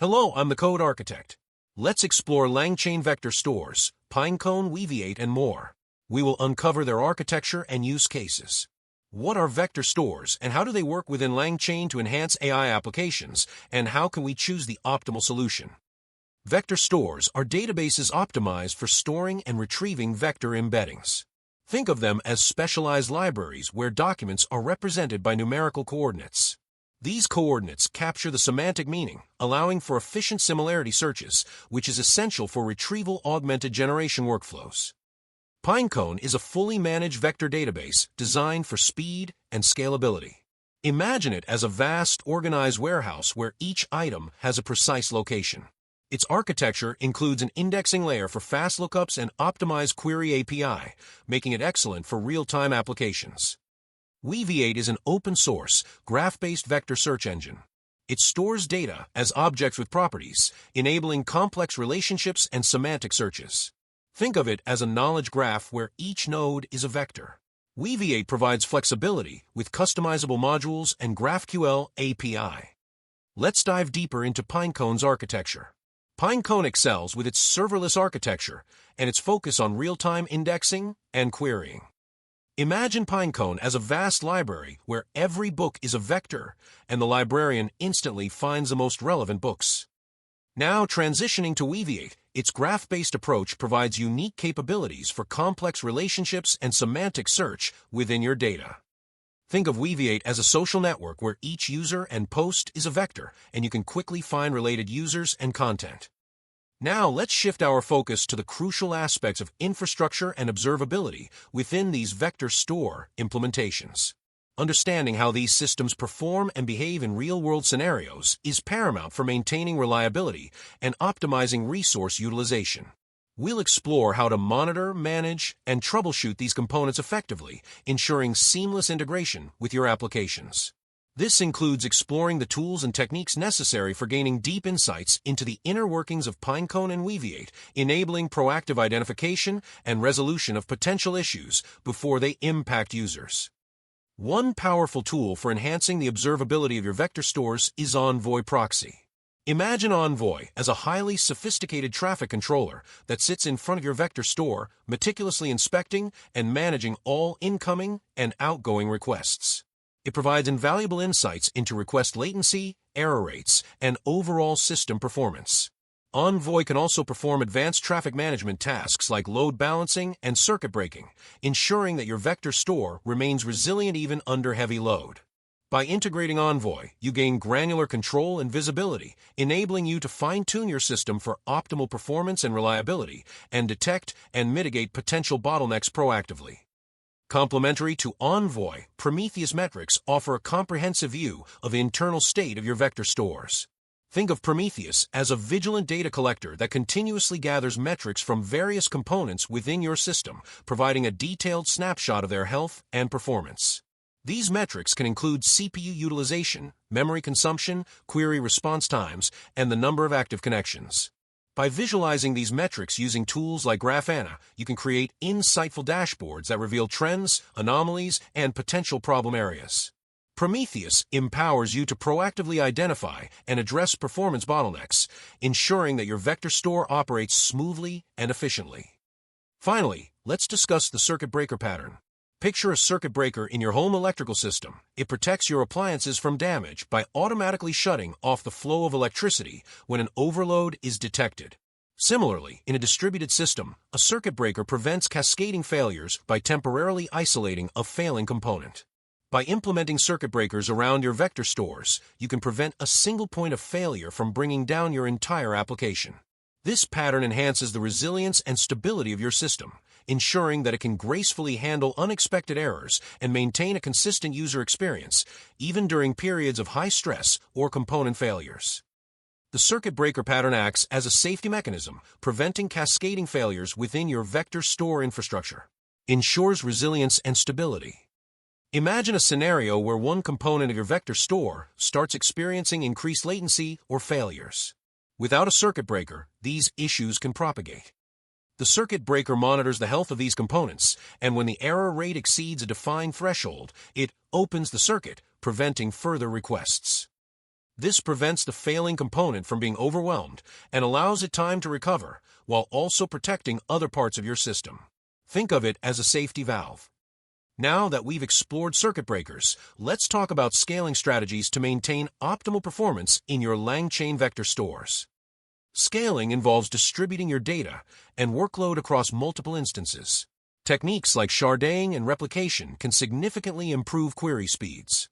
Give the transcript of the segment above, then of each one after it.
Hello, I'm the Code Architect. Let's explore LangChain vector stores, Pinecone, Weaviate, and more. We will uncover their architecture and use cases. What are vector stores, and how do they work within LangChain to enhance AI applications, and how can we choose the optimal solution? Vector stores are databases optimized for storing and retrieving vector embeddings. Think of them as specialized libraries where documents are represented by numerical coordinates. These coordinates capture the semantic meaning, allowing for efficient similarity searches, which is essential for retrieval-augmented generation workflows. Pinecone is a fully managed vector database designed for speed and scalability. Imagine it as a vast, organized warehouse where each item has a precise location. Its architecture includes an indexing layer for fast lookups and optimized query API, making it excellent for real-time applications. Weaviate is an open-source, graph-based vector search engine. It stores data as objects with properties, enabling complex relationships and semantic searches. Think of it as a knowledge graph where each node is a vector. Weaviate provides flexibility with customizable modules and GraphQL API. Let's dive deeper into Pinecone's architecture. Pinecone excels with its serverless architecture and its focus on real-time indexing and querying. Imagine Pinecone as a vast library where every book is a vector and the librarian instantly finds the most relevant books. Now transitioning to Weaviate, its graph-based approach provides unique capabilities for complex relationships and semantic search within your data. Think of Weaviate as a social network where each user and post is a vector, and you can quickly find related users and content. Now let's shift our focus to the crucial aspects of infrastructure and observability within these vector store implementations. Understanding how these systems perform and behave in real-world scenarios is paramount for maintaining reliability and optimizing resource utilization. We'll explore how to monitor, manage, and troubleshoot these components effectively, ensuring seamless integration with your applications. This includes exploring the tools and techniques necessary for gaining deep insights into the inner workings of Pinecone and Weaviate, enabling proactive identification and resolution of potential issues before they impact users. One powerful tool for enhancing the observability of your vector stores is Envoy Proxy. Imagine Envoy as a highly sophisticated traffic controller that sits in front of your vector store, meticulously inspecting and managing all incoming and outgoing requests. It provides invaluable insights into request latency, error rates, and overall system performance. Envoy can also perform advanced traffic management tasks like load balancing and circuit breaking, ensuring that your vector store remains resilient even under heavy load. By integrating Envoy, you gain granular control and visibility, enabling you to fine-tune your system for optimal performance and reliability, and detect and mitigate potential bottlenecks proactively. Complementary to Envoy, Prometheus metrics offer a comprehensive view of the internal state of your vector stores. Think of Prometheus as a vigilant data collector that continuously gathers metrics from various components within your system, providing a detailed snapshot of their health and performance. These metrics can include CPU utilization, memory consumption, query response times, and the number of active connections. By visualizing these metrics using tools like Grafana, you can create insightful dashboards that reveal trends, anomalies, and potential problem areas. Prometheus empowers you to proactively identify and address performance bottlenecks, ensuring that your vector store operates smoothly and efficiently. Finally, let's discuss the circuit breaker pattern. Picture a circuit breaker in your home electrical system. It protects your appliances from damage by automatically shutting off the flow of electricity when an overload is detected. Similarly, in a distributed system, a circuit breaker prevents cascading failures by temporarily isolating a failing component. By implementing circuit breakers around your vector stores, you can prevent a single point of failure from bringing down your entire application. This pattern enhances the resilience and stability of your system, ensuring that it can gracefully handle unexpected errors and maintain a consistent user experience, even during periods of high stress or component failures. The circuit breaker pattern acts as a safety mechanism, preventing cascading failures within your vector store infrastructure. Ensures resilience and stability. Imagine a scenario where one component of your vector store starts experiencing increased latency or failures. Without a circuit breaker, these issues can propagate. The circuit breaker monitors the health of these components, and when the error rate exceeds a defined threshold, it opens the circuit, preventing further requests. This prevents the failing component from being overwhelmed and allows it time to recover while also protecting other parts of your system. Think of it as a safety valve. Now that we've explored circuit breakers, let's talk about scaling strategies to maintain optimal performance in your LangChain vector stores. Scaling involves distributing your data and workload across multiple instances. Techniques like sharding and replication can significantly improve query speeds.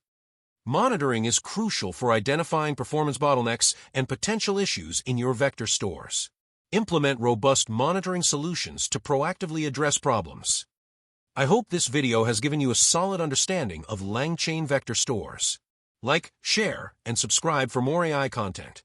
Monitoring is crucial for identifying performance bottlenecks and potential issues in your vector stores. Implement robust monitoring solutions to proactively address problems. I hope this video has given you a solid understanding of LangChain vector stores. Like, share, and subscribe for more AI content.